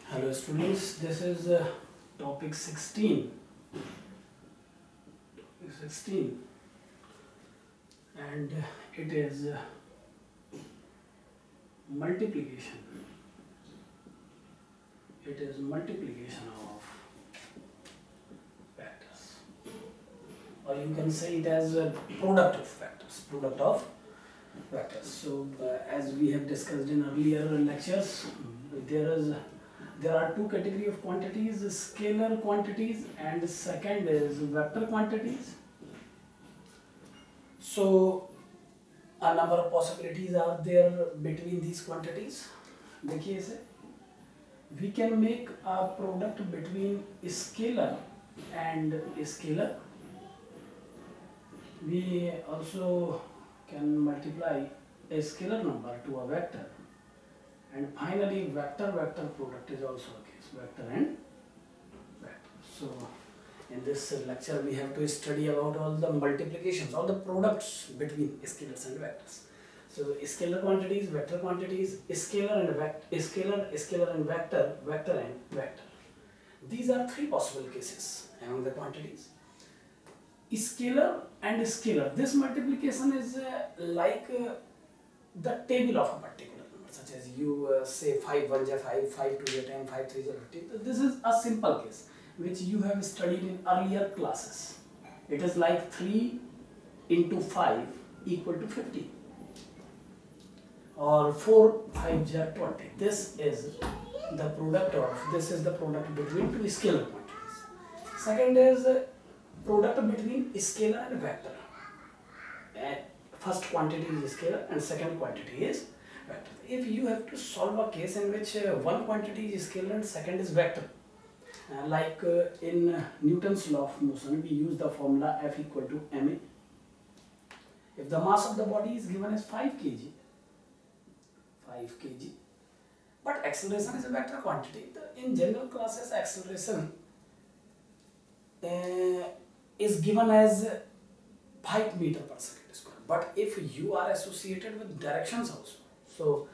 Hello students, this is topic 16. And it is multiplication. It is multiplication of vectors, or you can say it as a product of vectors. So as we have discussed in earlier lectures, there are two categories of quantities: scalar quantities and second is vector quantities. So a number of possibilities are there between these quantities. देखिए इसे, we can make a product between scalar and scalar. We also can multiply a scalar number to a vector, and finally vector product is also a case, vector and vector. So in this lecture we have to study about all the multiplications, all the products between scalars and vectors. So scalar quantities, vector quantities, scalar and vector, vector and vector. These are three possible cases among the quantities. Scalar and scalar, this multiplication is the table of a particular number, such as you say 5 1 ja 5, 5 2 ja 10, 5 3 ja 15. This is a simple case which you have studied in earlier classes. It is like 3 into 5 equal to 50, or 4 5 ja 20. This is the product between two scalar quantities. Second is product between scalar and vector. First quantity is scalar and second quantity is vector. If you have to solve a case in which one quantity is scalar and second is vector, in Newton's law of motion, we use the formula F equal to ma. If the mass of the body is given as 5 kg, but acceleration is a vector quantity. In general classes, acceleration is given as 5 meter per second square. But if you are associated with directions also, so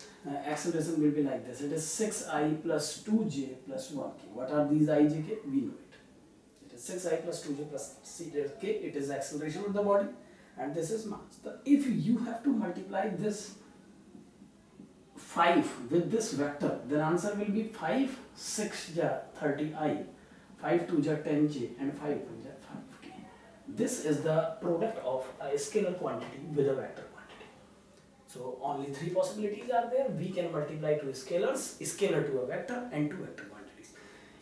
acceleration will be like this. It is 6I plus 2j plus 1k. What are these I, j, k? We know it. It is 6I plus 2j plus k. It is acceleration of the body, and this is mass. If you have to multiply this 5 with this vector, then answer will be 5 6 ja 30I, 5 2 ja 10j, and 5 1 ja 5k. This is the product of a scalar quantity with a vector quantity. So only three possibilities are there. We can multiply two scalars, scalar to a vector, and two vector quantities.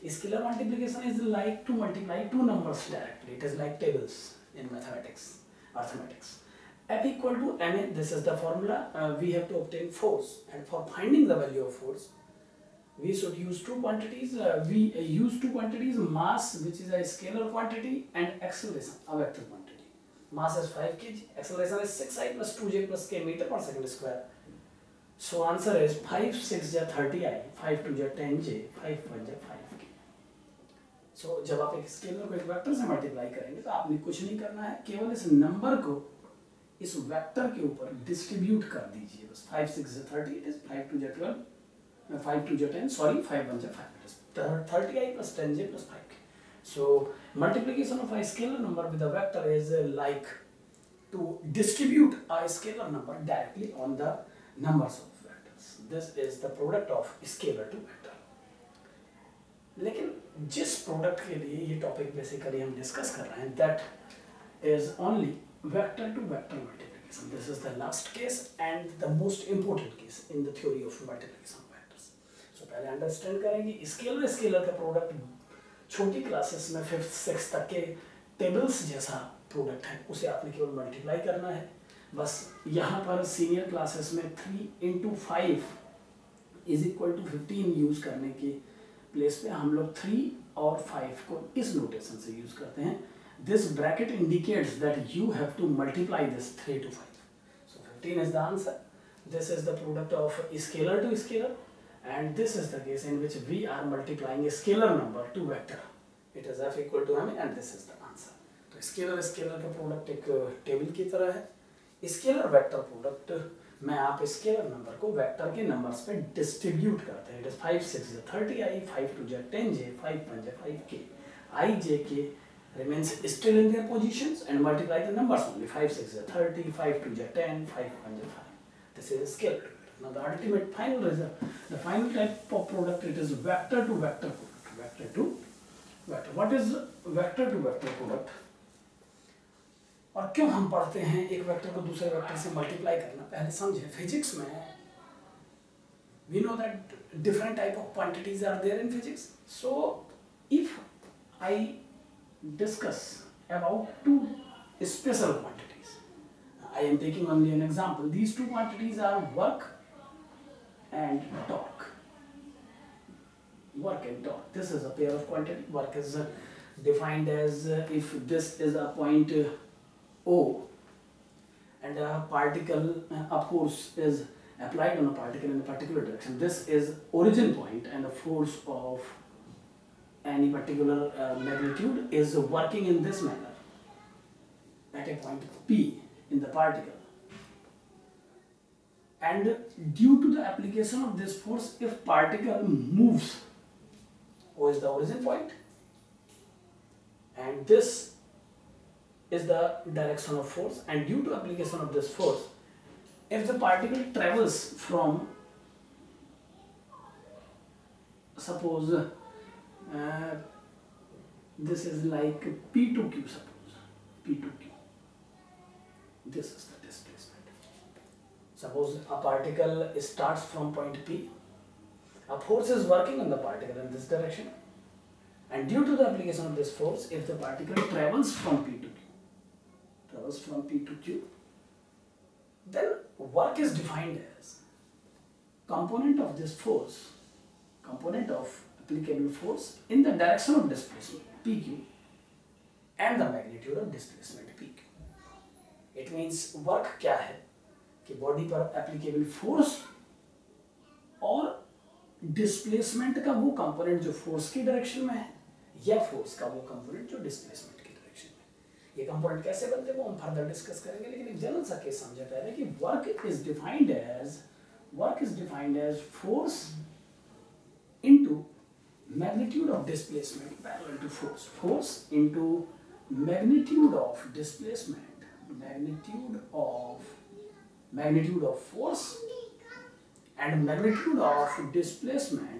Scalar multiplication is like to multiply two numbers directly. It is like tables in mathematics, arithmetics. F equal to ma, this is the formula. We have to obtain force, and for finding the value of force, we should use two quantities. We use two quantities: mass, which is a scalar quantity, and acceleration, a vector quantity. Mass is 5 kg, acceleration is 6I plus 2j plus k meter per second square. So answer is 5 6 ja 30I, 5 2 ja 10j, 5 1 ja 5k. So जब आप एक scalar को एक vector से multiply करेंगे तो आपने कुछ नहीं करना है, केवल इस नंबर को इस वेक्टर के ऊपर डिस्ट्रीब्यूट कर दीजिए बस. 5 6 ja 30, it is 5 2 ja 12, 5 2 ja 10, sorry, 5 1 ja 5, it is 30I plus 10j plus 5k. So multiplication of a scalar number with a vector is like to distribute a scalar number directly on the numbers of vectors. This is the product of scalar to vector. लेकिन जिस product के लिए ये topic basically हम discuss कर रहे हैं, that is only vector to vector multiplication. This is the last case and the most important case in the theory of multiplication of vectors. So पहले अंडरस्टैंड करेंगे स्केलर का प्रोडक्ट छोटी classes में 5th 6th तक के tables जैसा product है, उसे आपने केवल मल्टीप्लाई करना है बस. यहाँ पर सीनियर क्लासेस में 3 into 5 is equal to 15 use करने के प्लेस पे हम लोग 3 और 5 को इस नोटेशन से यूज करते हैं. This bracket indicates that you have to multiply this 3 to 5. So 15 is the answer. This is the product of scalar to scalar, and this is the case in which we are multiplying a scalar number to vector. It is f equal to m, and this is the answer. तो scalar का product एक table की तरह है. Scalar vector product में आप scalar number को vector के नंबर्स पे डिस्ट्रीब्यूट करते हैं. It is 5 6 30i, 5 2 10j, 5 1 5k. I, j, k remains still in their positions and multiply the numbers only. 5 6 30, 5 2 10, 5 1 5. This is scalar. Now the ultimate final result, the final type of product, it is vector to vector product. Vector to vector. What is vector to vector product? और क्यों हम पढ़ते हैं एक vector को दूसरे vector से multiply करना? पहले समझे. फिजिक्स में we know that different type of quantities are there in physics. So if I discuss about two special quantities, I am taking only an example. These two quantities are work and torque. Work and torque. This is a pair of quantity. Work is defined as if this is a point O and a particle of course is applied on a particle in a particular direction. This is origin point and the force of any particular magnitude is working in this manner at a point P in the particle. And due to the application of this force, if particle moves, O is the origin point and this is the direction of force, and due to application of this force, if the particle travels from, suppose this is like P to Q, suppose P to Q, this is the displacement. Suppose a particle starts from point P, a force is working on the particle in this direction, and due to the application of this force, if the particle travels from P to Q, then work is defined as component of this force, component of applicable force in the direction of displacement PQ and the magnitude of displacement PQ. It means work क्या है कि body पर applicable force और displacement का वो component जो force की direction में है या force का वो component जो displacement की direction में. ये कंपोनेंट कैसे बनते हैं वो हम फर्दर डिस्कस करेंगे, लेकिन एक जनरल सा केस समझे पहले कि work is defined as force into magnitude of displacement parallel to force. Force into magnitude of displacement, magnitude of force and magnitude of displacement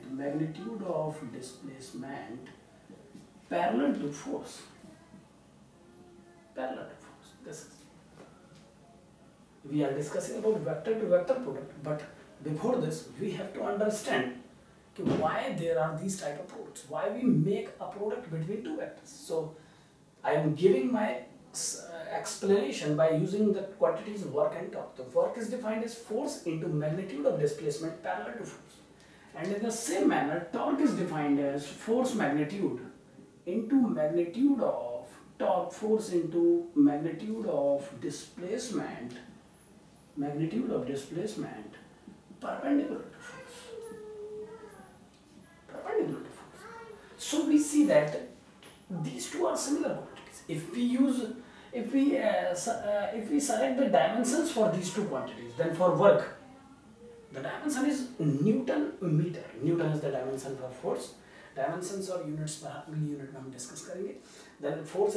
parallel to force. Parallel to force. This is. We are discussing about vector to vector product, but before this, we have to understand why there are these type of products. Why we make a product between two vectors. So, I am giving my explanation by using the quantities work and torque. The work is defined as force into magnitude of displacement parallel to force, and in the same manner, torque is defined as force magnitude into magnitude of torque, force into magnitude of displacement perpendicular to force. So we see that these two are similar quantities. If we select the dimensions for these two quantities, then for work the dimension is Newton meter. Newton is the dimension for force. Dimensions और units पर अगली unit में हम discuss करेंगे. Then force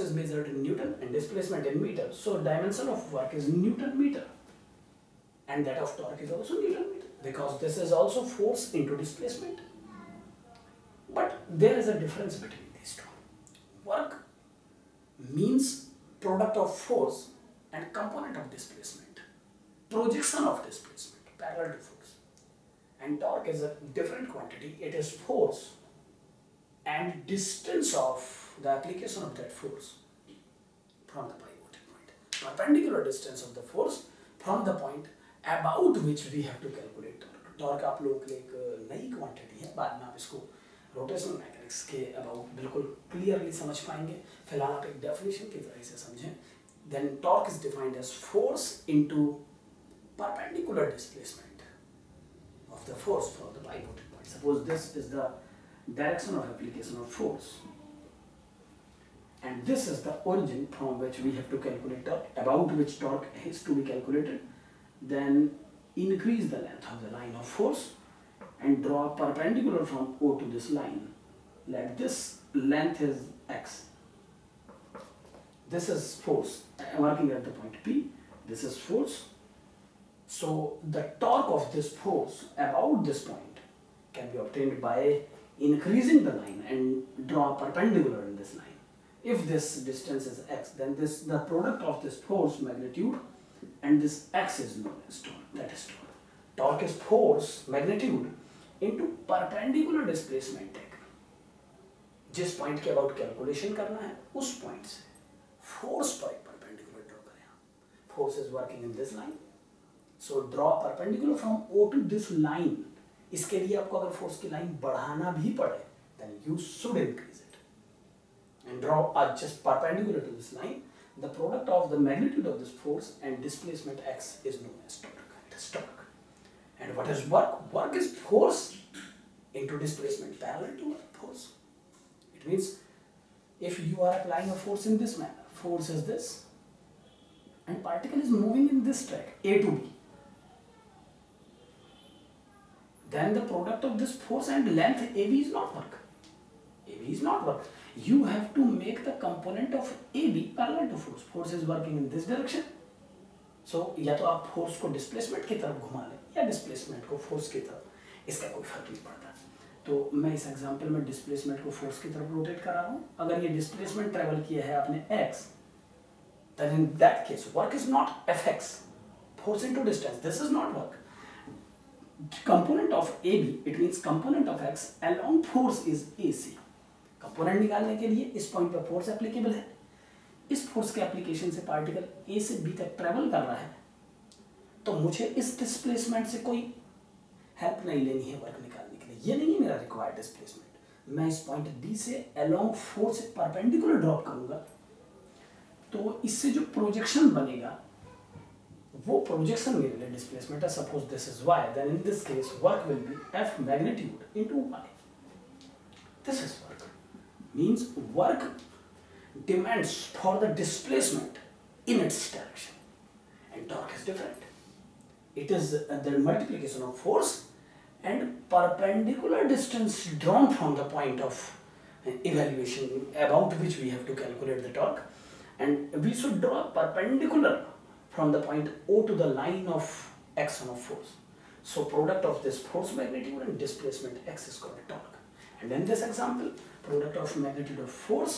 is measured in Newton and displacement in meter. So dimension of work is Newton meter, and that of torque is also Newton meter because this is also force into displacement. But there is a difference between these two. Work means product of force and component of displacement, projection of displacement parallel to force. And torque is a different quantity. It is force and distance of the application of that force from the pivotal point. Perpendicular distance of the force from the point about which we have to calculate torque. Torque आप लोगों के लिए एक नई quantity है. बाद में आप इसको rotational mechanics के about बिल्कुल clearly समझ पाएंगे. फिलहाल आप एक definition की तरह से समझें. Then torque is defined as force into perpendicular displacement of the force from the pivotal point. Suppose this is the direction of application of force, and this is the origin from which we have to calculate torque, about which torque is to be calculated, then increase the length of the line of force and draw perpendicular from O to this line. Like this length is x. This is force working at the point P. This is force. So the torque of this force about this point can be obtained by increasing the line and draw perpendicular in this line. If this distance is x, then the product of this force magnitude and this x is known as torque. That is torque. Torque is force magnitude into perpendicular displacement tech. जिस point के about calculation करना है उस point से force पर perpendicular draw करें. Force is working in this line, so draw perpendicular from O to this line. इसके लिए आपको अगर फोर्स की लाइन बढ़ाना भी पड़े then you should increase it and draw just perpendicular to this line. The product of the magnitude of this force and displacement x is known as torque. It is torque. And what is work? Work is force into displacement parallel to force. It means if you are applying a force in this manner, force is this, and particle is moving in this track A to B, then the product of this force and length AB is not work. AB is not work. You have to make the component of AB parallel to force. Force is working in this direction. So या तो आप force को displacement की तरफ घुमा लें या displacement को force की तरफ, इसका कोई फर्क नहीं पड़ता. तो मैं इस एग्जांपल में displacement को force की तरफ रोटेट कर रहा हूँ. अगर ये displacement ट्रेवल किया है आपने x, then in that case work is not fx, force into distance. This is not work. Component of AB, it means component of x along force is AC. Component निकालने के लिए इस point पर force applicable है. इस force के application से particle A से बी तक ट्रेवल कर रहा है, तो मुझे इस डिस्प्लेसमेंट से कोई हेल्प नहीं लेनी है वर्क निकालने के लिए. ये नहीं है मेरा रिक्वायर्ड डिस्प्लेसमेंट. मैं इस पॉइंट बी से अलोंग फोर्स से परपेंडिकुलर ड्रॉप करूंगा, तो इससे जो प्रोजेक्शन बनेगा वो प्रोजेक्शन मेरे लिए डिस्प्लेसमेंट है. Suppose this is Y, then in this case work will be F magnitude into Y. This is work. Means work demands for the displacement in its direction, and torque is different. It is the multiplication of force and perpendicular distance drawn from the point of evaluation about which we have to calculate the torque, and we should draw perpendicular from the point O to the line of action of force. So product of this force magnitude and displacement x is called torque. And in this example, product of magnitude of force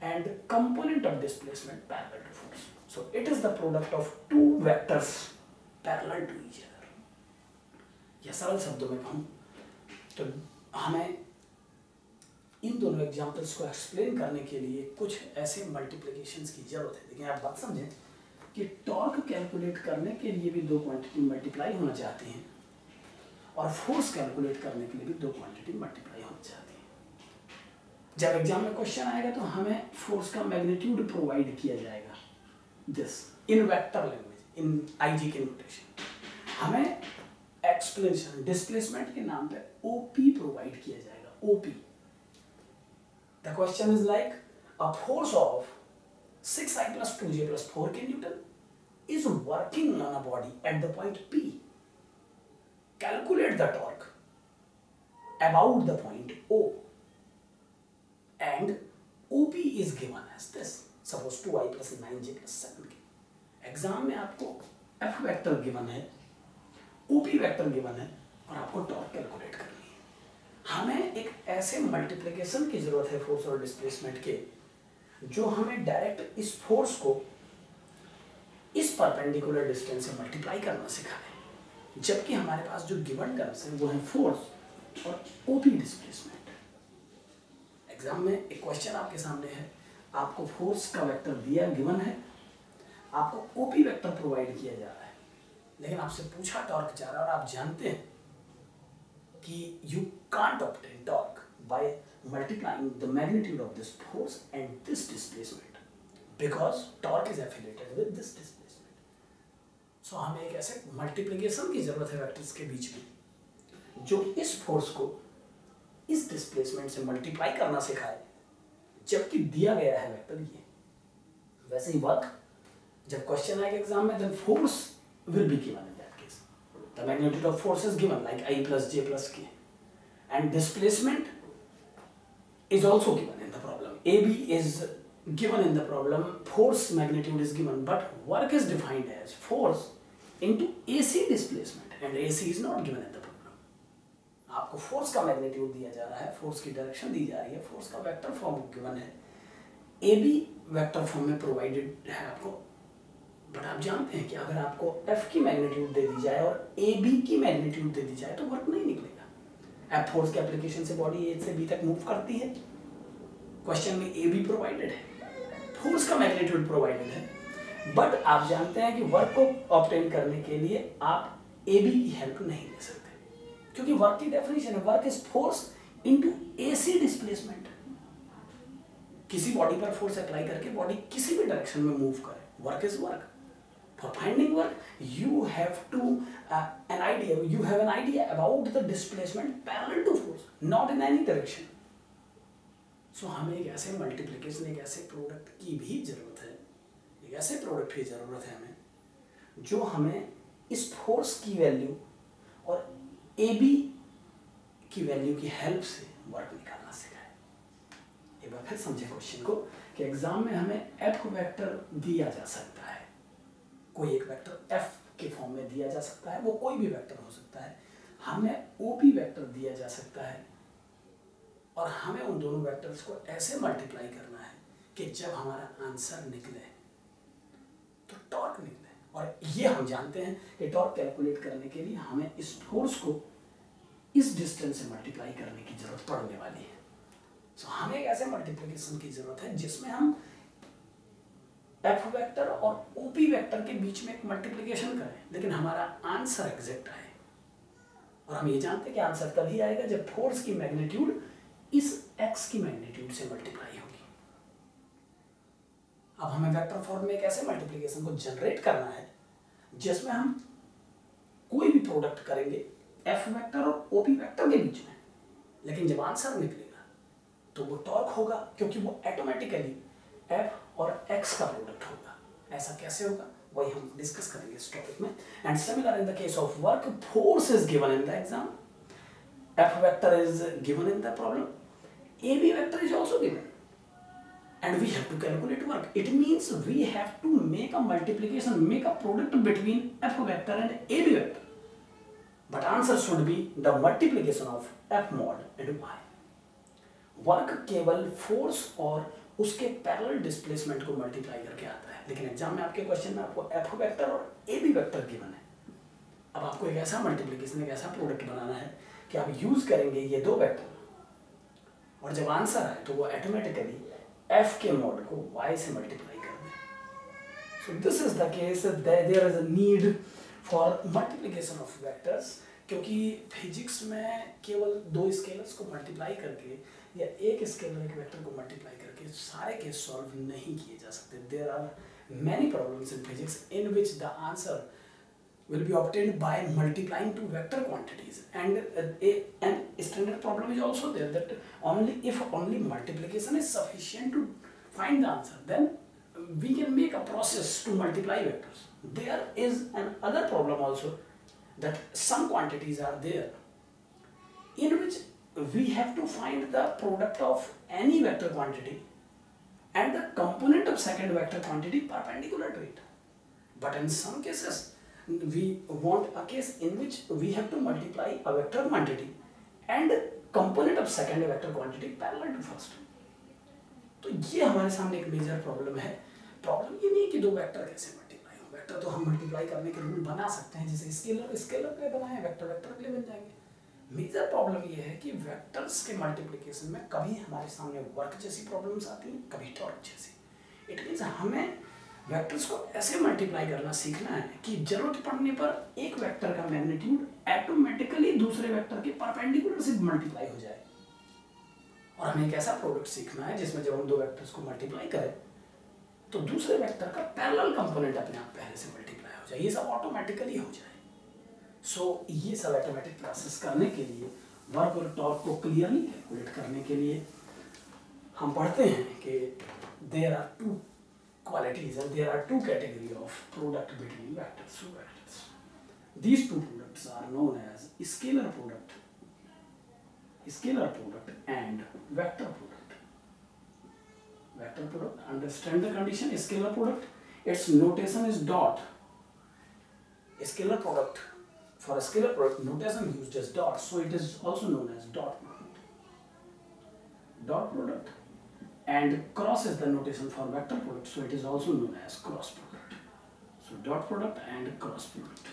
and component of displacement parallel to force. So it is the product of two vectors parallel to each other. यह सरल शब्दों में कहूँ तो हमें इन दोनों examples को explain करने के लिए कुछ ऐसे मल्टीप्लिकेशंस की जरूरत है. लेकिन आप बात समझें कि टॉर्क कैलकुलेट करने के लिए भी दो क्वांटिटी मल्टीप्लाई होना चाहते हैं और फोर्स कैलकुलेट करने के लिए भी दो क्वांटिटी मल्टीप्लाई होना चाहती है. जब एग्जाम में क्वेश्चन आएगा तो हमें फोर्स का मैग्नीट्यूड प्रोवाइड किया जाएगा this in vector language, in IG के नोटेशन. हमें एक्सप्लेनेशन डिस्प्लेसमेंट के नाम पे ओपी प्रोवाइड किया जाएगा. OP. The question is like a force of 6i + 2j + 4k Newton is working on a body at the point P. Calculate the torque about the point O. And OP is given as this. Suppose 2i + 9j + 7k. Exam में आपको F vector given है, OP vector given है और आपको torque calculate करनी है. हमें एक ऐसे मल्टीप्लिकेशन की जरूरत है फोर्स और डिस्प्लेसमेंट के, जो हमें डायरेक्ट इस फोर्स को इस परपेंडिकुलर डिस्टेंस से मल्टीप्लाई करना सिखाए, जबकि हमारे पास जो गिवन टर्म्स हैं वो है फोर्स और OP डिस्प्लेसमेंट. एग्जाम में एक क्वेश्चन आपके सामने है, आपको फोर्स का वेक्टर दिया गिवन है, आपको ओपी वेक्टर प्रोवाइड किया जा रहा है, लेकिन आपसे पूछा टॉर्क जा रहा है और आप जानते हैं कि you can't obtain torque by multiplying the magnitude of this force and this displacement because torque is affiliated with this displacement. So हमें एक ऐसे मल्टीप्लिकेशन की जरूरत है वेक्टर्स के बीच में जो इस फोर्स को इस डिस्प्लेसमेंट से मल्टीप्लाई करना सिखाए, जबकि दिया गया है वेक्टर ये. वैसे ही वर्क जब क्वेश्चन आएगा एग्जाम में, then force will be given. The magnitude of force is given like I plus J plus K. And displacement is also given in the problem. AB is given in the problem, force magnitude is given, but work is defined as force into AC displacement, and AC is not given in the problem. आपको force का magnitude दिया जा रहा है, force की direction दी जा रही है, फोर्स का वेक्टर फॉर्म गिवन है, AB वेक्टर फॉर्म में प्रोवाइडेड है आपको। बट आप जानते हैं कि अगर आपको F की मैग्नीट्यूड दे दी जाए और AB की मैग्नीट्यूड दे दी जाए तो वर्क नहीं निकलेगा। F फोर्स के एप्लीकेशन से बॉडी A से B तक मूव करती है, क्वेश्चन में AB प्रोवाइडेड है, फोर्स का मैग्नीट्यूड प्रोवाइडेड है, बट आप जानते हैं कि वर्क को ऑब्टेन करने के लिए आप AB की हेल्प नहीं ले सकते, क्योंकि वर्क की डेफिनेशन है work is force into AC displacement. किसी बॉडी पर फोर्स अप्लाई करके बॉडी किसी भी डायरेक्शन में मूव करे, work is work. For finding work, you have an idea about the displacement parallel to force, not in any direction. So हमें एक ऐसे मल्टीप्लिकेशन, एक ऐसे प्रोडक्ट की भी जरूरत है, एक ऐसे प्रोडक्ट की जरूरत है हमें जो हमें इस फोर्स की वैल्यू और AB की वैल्यू की हेल्प से वर्क निकालना सिखाए। एक बार फिर समझे क्वेश्चन को कि एग्जाम में हमें F वेक्टर दिया जा सकता है, कोई एक वेक्टर F के फॉर्म में दिया जा सकता है, वो कोई भी वेक्टर हो सकता है, हमें OP वेक्टर दिया जा सकता है और हमें उन दोनों वेक्टर्स को ऐसे मल्टीप्लाई करना है कि जब हमारा आंसर निकले तो टॉर्क निकले। और ये हम जानते हैं कि टॉर्क कैलकुलेट करने के लिए हमें इस फोर्स को इस डिस्टेंस से मल्टीप्लाई करने की जरूरत पड़ने वाली है। सो हमें एक ऐसे मल्टीप्लिकेशन की जरूरत है जिसमें हम F वेक्टर और OP वेक्टर के बीच में एक मल्टीप्लिकेशन करें, लेकिन हमारा आंसर एग्जैक्ट आए। और हम ये जानते हैं कि आंसर तभी आएगा जब फोर्स की मैग्नीट्यूड इस x की मैग्नीट्यूड से मल्टीप्लाई होगी। अब हमें वेक्टर फॉर्म में एक ऐसे मल्टीप्लिकेशन को जनरेट करना है जिसमें हम कोई भी प्रोडक्ट करेंगे F वेक्टर और OP वेक्टर के बीच में, लेकिन जब आंसर निकलेगा तो वो टॉर्क होगा, क्योंकि वो ऑटोमेटिकली F और X का प्रोडक्ट होगा। ऐसा कैसे होगा वही हम डिस्कस करेंगे इस टॉपिक में। And similar in the case of work, force is given in the exam, F vector is given in the problem, AB vector is also given, and we have to calculate work. It means we have to make a multiplication, make a product between F vector and AB vector, but answer should be the multiplication of F mod and Y. Work केवल force और उसके parallel displacement को multiply करके आता है, लेकिन exam में आपके क्वेश्चन में आपको F वेक्टर और AB वेक्टर गिवन है। अब आपको एक ऐसा मल्टीप्लिकेशन, एक ऐसा प्रोडक्ट बनाना है कि आप यूज करेंगे ये दो वेक्टर, और जब आंसर आए तो वो ऑटोमेटिकली F के मॉड को Y से मल्टीप्लाई कर दें। So this is the case, there is a need for multiplication of vectors, क्योंकि फिजिक्स में केवल दो स्केलर्स को मल्टीप्लाई करके या एक स्केलर एक वेक्टर को मल्टीप्लाई करके सारे केस सॉल्व नहीं किए जा सकते। There are many problems in physics in which the answer will be obtained by multiplying two vector quantities, and an standard problem is also there, that if only multiplication is sufficient to find the answer, then we can make a process to multiply vectors. There is another problem also, that some quantities are there in which we have to find the product of any vector quantity and the component of second vector quantity perpendicular to it. But in some cases we want a case in which we have to multiply a vector quantity and component of second vector quantity parallel to first. तो ये हमारे सामने एक major problem है। Problem ये नहीं है कि दो वेक्टर कैसे मल्टीप्लाई हो, वेक्टर तो हम मल्टीप्लाई करने के रूल बना सकते हैं, जैसे स्केलर पे बनाए वेक्टर वेक्टर के लिए बन जाएंगे। मेजर प्रॉब्लम ये है कि वेक्टर्स के मल्टीप्लिकेशन में कभी हमारे सामने वर्क जैसी प्रॉब्लम्स आती हैं, कभी टॉर्क जैसी। इट मीन्स हमें वेक्टर्स को ऐसे मल्टीप्लाई करना सीखना है कि जरूरत पड़ने पर एक वेक्टर का मैग्नीट्यूड ऑटोमेटिकली दूसरे वेक्टर के परपेंडिकुलर से मल्टीप्लाई हो जाए। और हमें एक ऐसा प्रोडक्ट सीखना है जिसमें जब हम दो वेक्टर्स को मल्टीप्लाई करें तो दूसरे वेक्टर का पैरेलल कंपोनेंट अपने आप पहले से मल्टीप्लाई हो जाए, ये सब ऑटोमेटिकली हो जाए। सो ये सब ऑटोमेटिक प्रोसेस करने के लिए, वर्क और टॉर्क को क्लियरली कैलकुलेट करने के लिए हम पढ़ते हैं कि there are two qualities and there are two categories of product between vectors. These two product products are known as scalar product and vector product. Vector product, understand the condition. Scalar product, its notation is dot. Scalar product, for a scalar product, notation used as dot, so it is also known as dot product. Dot product, and cross is the notation for vector product, so it is also known as cross product. So dot product and cross product.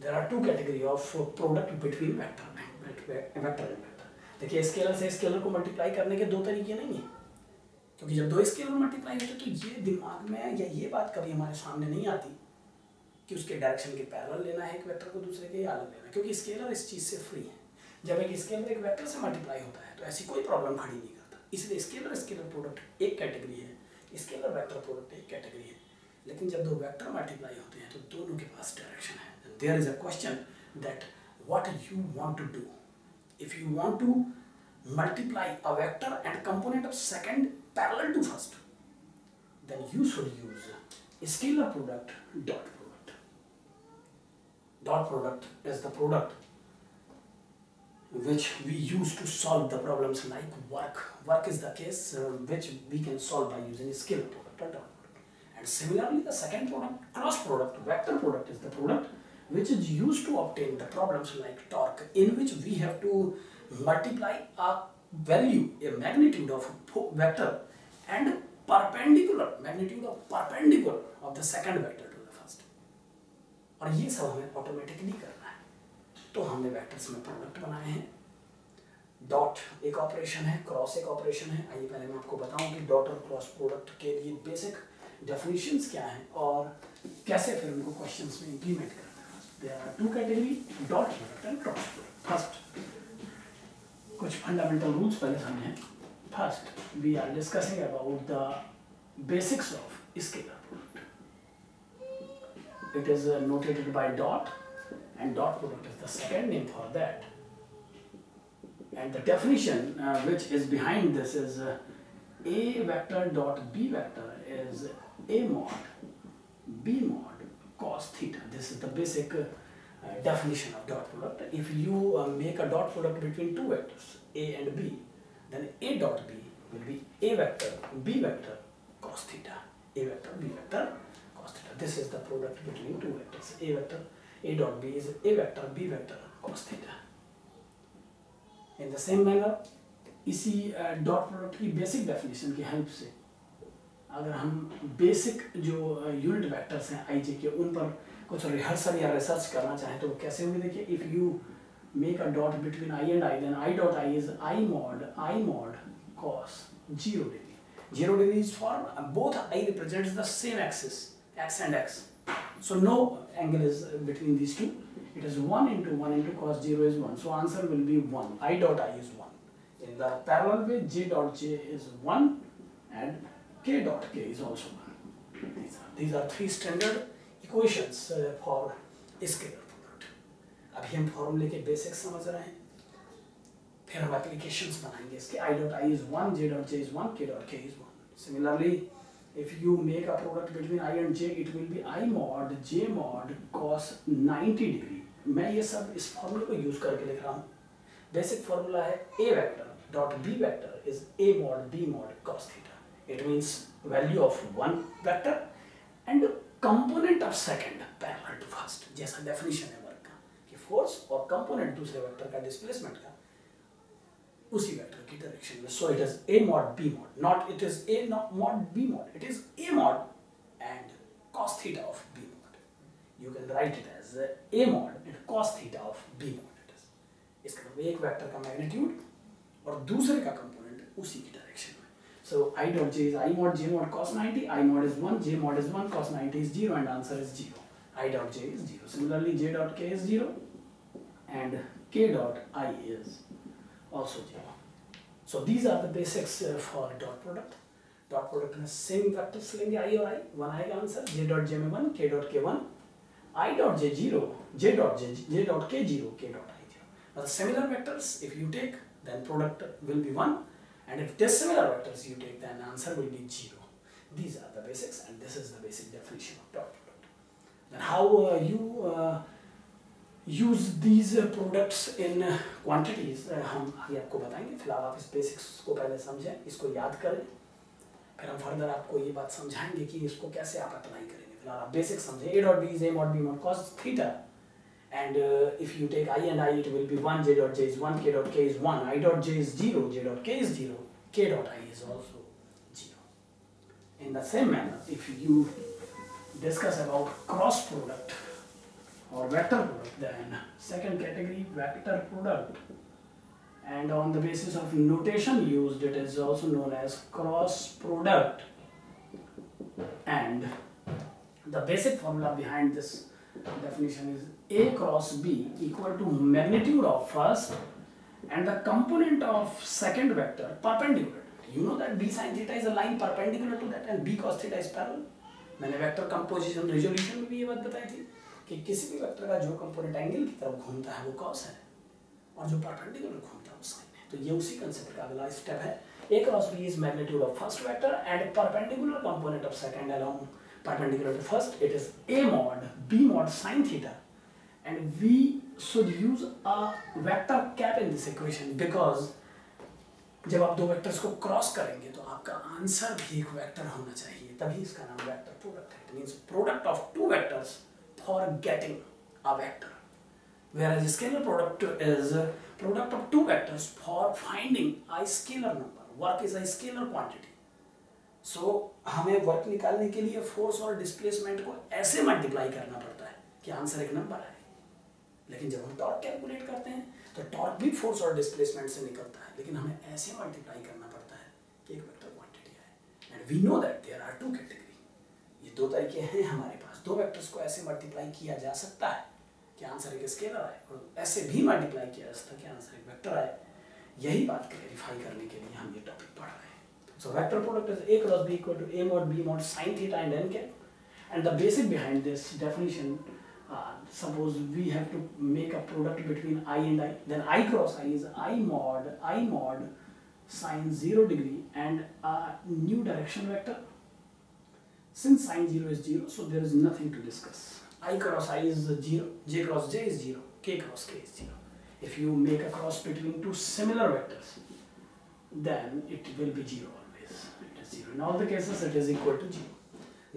There are two categories of product between vector and vector. देखिए scalar से scalar को multiply करने के दो तरीके नहीं है, क्योंकि जब दो स्केलर मल्टीप्लाई होते तो ये दिमाग में या ये बात कभी हमारे सामने नहीं आती कि उसके डायरेक्शन के पैरेलल लेना है एक वेक्टर को दूसरे के या अलग लेना, क्योंकि स्केलर इस चीज़ से फ्री है। जब एक स्केलर एक वेक्टर से मल्टीप्लाई होता है तो ऐसी कोई प्रॉब्लम खड़ी नहीं करता। इसलिए स्केलर स्केलर प्रोडक्ट एक कैटेगरी है, स्केलर वेक्टर प्रोडक्ट एक कैटेगरी है। लेकिन जब दो वेक्टर मल्टीप्लाई होते हैं तो दोनों के पास डायरेक्शन है। There is a question that what you want to do if you want to multiply a vector and component of second parallel to first, then you should use scalar product, dot product. Dot product is the product which we use to solve the problems like work. Work is the case which we can solve by using scalar product or dot product. And similarly, the second product, cross product, vector product, is the product which is used to obtain the problems like torque, in which we have to multiply a value, a magnitude of vector and magnitude of the second vector to the first. और ये सब हमें automatically करना है, तो हमने vectors में product बनाए हैं। डॉट एक ऑपरेशन है, क्रॉस एक ऑपरेशन है। आइए पहले मैं आपको बताऊं कि डॉट और क्रॉस प्रोडक्ट के लिए बेसिक डेफिनेशंस क्या हैं और कैसे फिर उनको क्वेश्चंस में इंप्लीमेंट करना है। There are two categories, dot product and cross product. First, कुछ fundamental rules पहले समझें। First, we are discussing about the basics of scalar product. It is notated by dot, and dot product is the second name for that. And the definition which is behind this is A vector dot B vector is A mod B mod cos theta. This is the basic definition of dot product. If you make a dot product between two vectors A and B, then A dot B will be A vector B vector cos theta. A vector B vector cos theta. This is the product between two vectors. A dot B is A vector B vector cos theta. In the same manner, इसी dot product की basic definition की help से अगर हम basic जो unit vectors हैं आई जे के, उन पर कुछ रिहर्सल या रिसर्च करना चाहें तो कैसे होंगे। देखिए, if you make a dot between I and I, then I dot I is I mod cos 0 degree. 0 degree is for both I represents the same axis x and x, so no angle is between these two. It is 1 into cos 0 is 1, so answer will be 1. I dot I is 1. In the parallel way, j dot j is 1 and k dot k is also 1. These are three standard equations for scalar product. अभी हम फॉर्मूले के basics समझ रहे हैं, फिर हम applications बनाएंगे इसके। I dot I is 1, j dot j is 1, k dot k is 1. Similarly, if you make a product between I and j, it will be I mod j mod cos 90 degree. मैं ये सब इस फॉर्मूले को use करके लिख रहा हूँ। बेसिक फॉर्मूला है a vector dot b vector is a mod b mod cos theta. It means value of one vector and component of second parallel to first. जैसा definition है वर्क का कि फोर्स और कंपोनेंट दूसरे vector का displacement का उसी vector की डायरेक्शन में। So it is a mod b mod, not it is a mod b mod. It is a mod and cos theta of b mod. You can write it as a mod and cos theta of b mod. It is इसका मतलब एक vector का magnitude और दूसरे का component उसी की direction में। So I dot j is I mod j mod cos 90. I mod is 1, j mod is 1, cos 90 is 0, and answer is 0. I dot j is 0. Similarly, j dot k is 0 and k dot I is also 0. So these are the basics for dot product. Dot product में same vectors लेंगे I और I, 1 आएगा answer, j dot j में 1, k dot k 1, I dot j 0, j dot k 0, k dot I 0. Now the similar vectors if you take, then product will be 1, and if dissimilar vectors you take, then answer will be 0. These are the basics, and this is the basic definition of dot product. Then how you use these products in quantities हम आगे आपको बताएंगे। फिलहाल आप इस basics को पहले समझें, इसको याद करें, फिर हम फर्दर आपको ये बात समझाएंगे कि इसको कैसे आप अप्लाई करेंगे। फिलहाल आप बेसिक समझें। A dot B is A mod B mod cos theta, and if you take I and I, it will be 1, j dot j is 1, k dot k is 1, I dot j is 0, j dot k is 0, k dot I is also 0. In the same manner, if you discuss about cross product or vector product, then second category vector product, and on the basis of notation used, it is also known as cross product. And the basic formula behind this definition is A cross B equal to magnitude of first and the component of second vector perpendicular. You know that B sin theta is a line perpendicular to that and B cos theta is parallel. मैंने vector composition resolution में भी ये बात बताई थी कि किसी भी वेक्टर का जो कंपोनेंट एंगल की तरफ घूमता है वो कॉस है और जो परपेंडिकुलर घूमता है वो साइन है। तो ये उसी कंसेप्ट का अगला स्टेप है। A cross B is magnitude of first vector and perpendicular component of second along perpendicular to first. It is A mod B mod sin theta, and we should use a vector cap in this equation because जब आप दो vectors को cross करेंगे तो आपका answer भी एक vector होना चाहिए, तभी इसका नाम वेक्टर प्रोडक्ट है। It means product of two vectors for getting a vector, whereas scalar product is product of two vectors for finding a scalar number. Work is a scalar quantity. So हमें work निकालने के लिए force और displacement को ऐसे multiply करना पड़ता है कि आंसर एक नंबर आए। लेकिन जब हम टॉर्क कैलकुलेट करते हैं तो टॉर्क भी फोर्स और डिस्प्लेसमेंट से निकलता है, लेकिन हमें ऐसे मल्टीप्लाई करना पड़ता है कि एक वेक्टर क्वांटिटी आए। And we know that there are two category. ये दो तरीके हैं हमारे पास। दो वेक्टर्स को ऐसे मल्टीप्लाई किया जा सकता है कि आंसर एक स्केलर आए और ऐसे भी मल्टीप्लाई किया जा सकता है कि आंसर एक वेक्टर आए। यही बात क्लैरिफाई करने के लिए हम ये टॉपिक पढ़ रहे हैं। So vector product is A cross B equal to A mod B mod sin theta and n cap. And the basic behind this definition, suppose we have to make a product between I and I, then I cross I is I mod sin 0 degree and a new direction vector. Since sin 0 is 0, so there is nothing to discuss. I cross I is 0, j cross j is 0, k cross k is 0. If you make a cross between two similar vectors, then it will be 0 always. It is 0. In all the cases, it is equal to 0.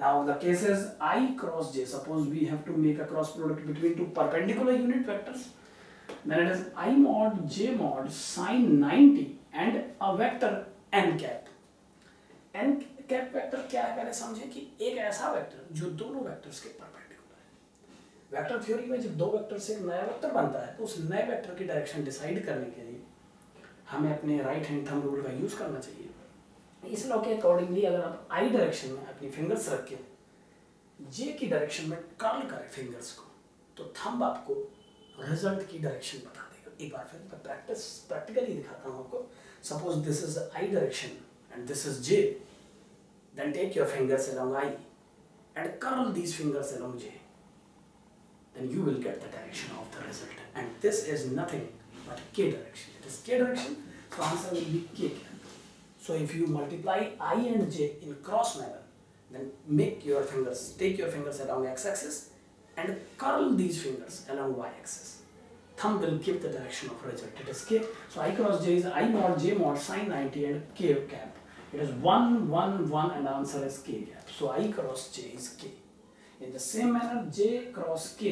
Now the case is I cross j. Suppose we have to make a cross product between two perpendicular unit vectors. Then it is I mod j mod sin 90 and a vector n cap. n cap vector क्या है पहले समझें कि एक ऐसा vector जो दोनों vectors के परपेंडिकुलर है। वेक्टर थ्योरी में जब दो वेक्टर से एक नया वेक्टर बनता है तो उस नए वेक्टर की डायरेक्शन डिसाइड करने के लिए हमें अपने राइट हैंड थंब रूल का यूज करना चाहिए। इस लॉ के अकॉर्डिंगली अगर आप आई डायरेक्शन में अपनी फिंगर्स रख के जे की डायरेक्शन में कर्ल करें फिंगर्स को तो थंब आपको रिजल्ट की डायरेक्शन बता देगा। एक बार फिर मैं प्रैक्टिकली दिखाता हूँ आपको। Suppose this is I direction and this is J, then take your fingers along I and curl these fingers along J, then you will get the direction of the result, and this is nothing but k direction. It is k direction, so answer will be k cap. So if you multiply I and j in cross manner, then take your fingers along x-axis and curl these fingers along y-axis. Thumb will give the direction of result. It is k. So I cross j is I mod j mod sin 90 and k cap. It is 1 1 1 and answer is k cap. So I cross j is k. In the same manner, j cross k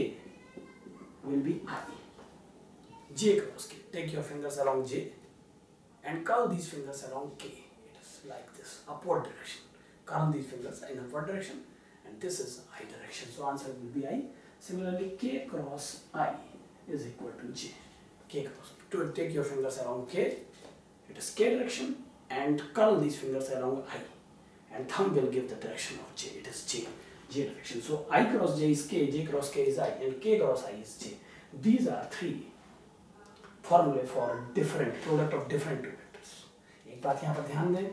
will be I. J cross k. Take your fingers along j and curl these fingers along k. It is like this, upward direction. Curl these fingers in upward direction, and this is I direction. So answer will be I. Similarly, k cross I is equal to j. K cross. To take your fingers along k, it is k direction, and curl these fingers along I, and thumb will give the direction of j. It is j. J direction. So I cross j is k, j cross k is I, and k cross I is j. These are three formulae for different product of different two vectors. एक बात यहाँ पर ध्यान दें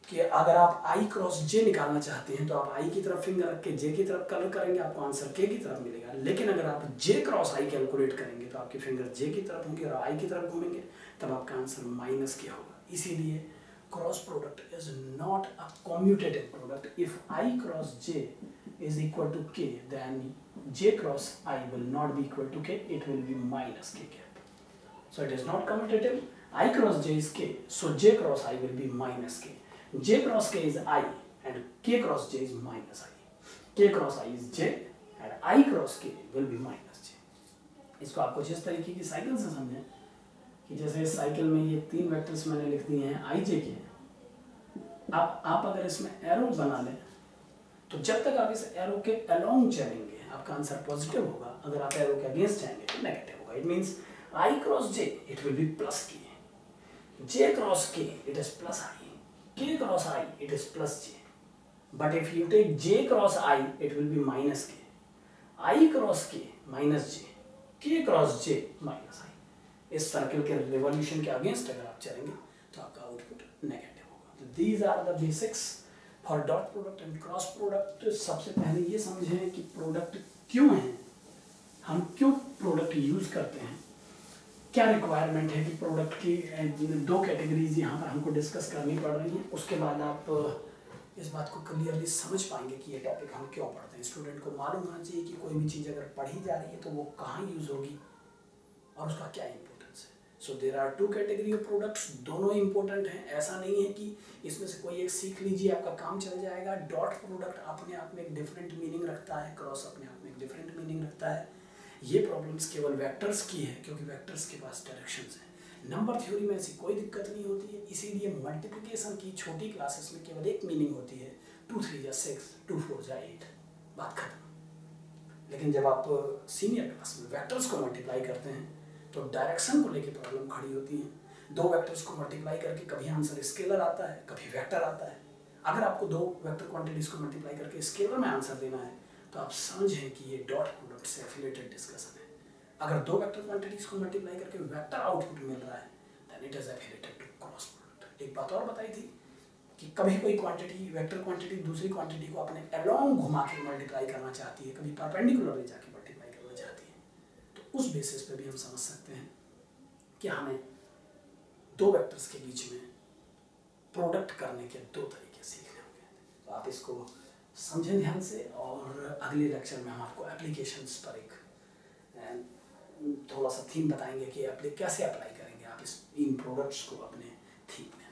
कि अगर आप I cross j निकालना चाहते हैं तो आप I की तरफ फिंगर रख के j की तरफ कलर करेंगे, आपको आंसर k की तरफ मिलेगा। लेकिन अगर आप j cross I कैलकुलेट करेंगे तो आपके फिंगर j की तरफ होंगे और I की तरफ घूमेंगे, तब आपका आंसर माइनस k होगा। इसीलिए cross product is not a commutative product. If I cross j is equal to k, then j cross I will not be equal to k, it will be minus k cap. So it is not commutative. I cross j is k, so j cross I will be minus k. J cross k is I and k cross j is minus I. K cross I is j and I cross k will be minus j. इसको आप कुछ इस तरीके की cycle से समझें कि जैसे इस साइकिल में ये 3 वेक्टर्स मैंने लिख दिए हैं आई जे के। आप अगर इसमें एरो बना लें तो जब तक आप इस एरो के अलोंग चलेंगे आपका आंसर पॉजिटिव होगा, अगर आप एरो के अगेंस्ट जाएंगे तो नेगेटिव होगा। It means I cross J it will be plus के, j cross k it is plus I, k cross I it is plus j, but if you take j cross I it will be minus k, I cross k minus j, k cross j minus I। इस circle के revolution के against अगर आप चलेंगे तो आपका output negative होगा। तो these are the basics for dot product and cross product. सबसे पहले ये समझें कि प्रोडक्ट क्यों है, हम क्यों प्रोडक्ट यूज करते हैं, क्या रिक्वायरमेंट है कि प्रोडक्ट की 2 कैटेगरीज यहाँ पर हमको डिस्कस करनी पड़ रही हैं। उसके बाद आप इस बात को क्लियरली समझ पाएंगे कि ये टॉपिक हम क्यों पढ़ते हैं। स्टूडेंट को मालूम होना चाहिए कि कोई भी चीज़ अगर पढ़ी जा रही है तो वो कहाँ यूज़ होगी और उसका क्या इंपॉर्टेंस है। So there are 2 category of products, दोनों इंपॉर्टेंट हैं। ऐसा नहीं है कि इसमें से कोई एक सीख लीजिए आपका काम चल जाएगा। डॉट प्रोडक्ट अपने आप में एक डिफरेंट मीनिंग रखता है, क्रॉस अपने आप में एक डिफरेंट मीनिंग रखता है। ये प्रॉब्लम्स केवल वेक्टर्स की है क्योंकि वेक्टर्स के पास डायरेक्शंस हैं। नंबर थ्योरी में ऐसी कोई दिक्कत नहीं होती है, इसीलिए मल्टीप्लिकेशन की छोटी क्लासेस में केवल एक मीनिंग होती है, 2 3 जा 6, 2 4 जा 8, बात खत्म। लेकिन जब आप सीनियर क्लास में वेक्टर्स को मल्टीप्लाई करते हैं तो डायरेक्शन को लेके प्रॉब्लम खड़ी होती है। 2 वेक्टर्स को मल्टीप्लाई करके कभी आंसर स्केलर आता है, कभी वेक्टर आता है। अगर आपको 2 वेक्टर क्वांटिटीज को मल्टीप्लाई करके स्केलर में आंसर देना है तो आप समझें कि ये डॉट प्रोडक्ट से एफिलिएटेड डिस्कशन है। अगर 2 वेक्टर क्वांटिटीज को मल्टीप्लाई करके वेक्टर आउटपुट मिल रहा है then it is affiliated to cross product. एक बात और बताई थी कि कभी कोई क्वांटिटी वेक्टर क्वांटिटी दूसरी क्वांटिटी को अपने अलोंग घुमा के मल्टीप्लाई करना चाहती है, कभी परपेंडिकुलरली जाके मल्टीप्लाई करना चाहती है, तो उस बेसिस पे भी हम समझ सकते हैं कि हमें 2 वेक्टर्स के बीच में प्रोडक्ट करने के 2 तरीके सीखने होंगे। तो आप इसको समझें ध्यान से, और अगले लेक्चर में हम आपको एप्लीकेशंस पर एक थोड़ा सा थीम बताएंगे कि कैसे अप्लाई करेंगे आप इन प्रोडक्ट्स को अपने थीम में।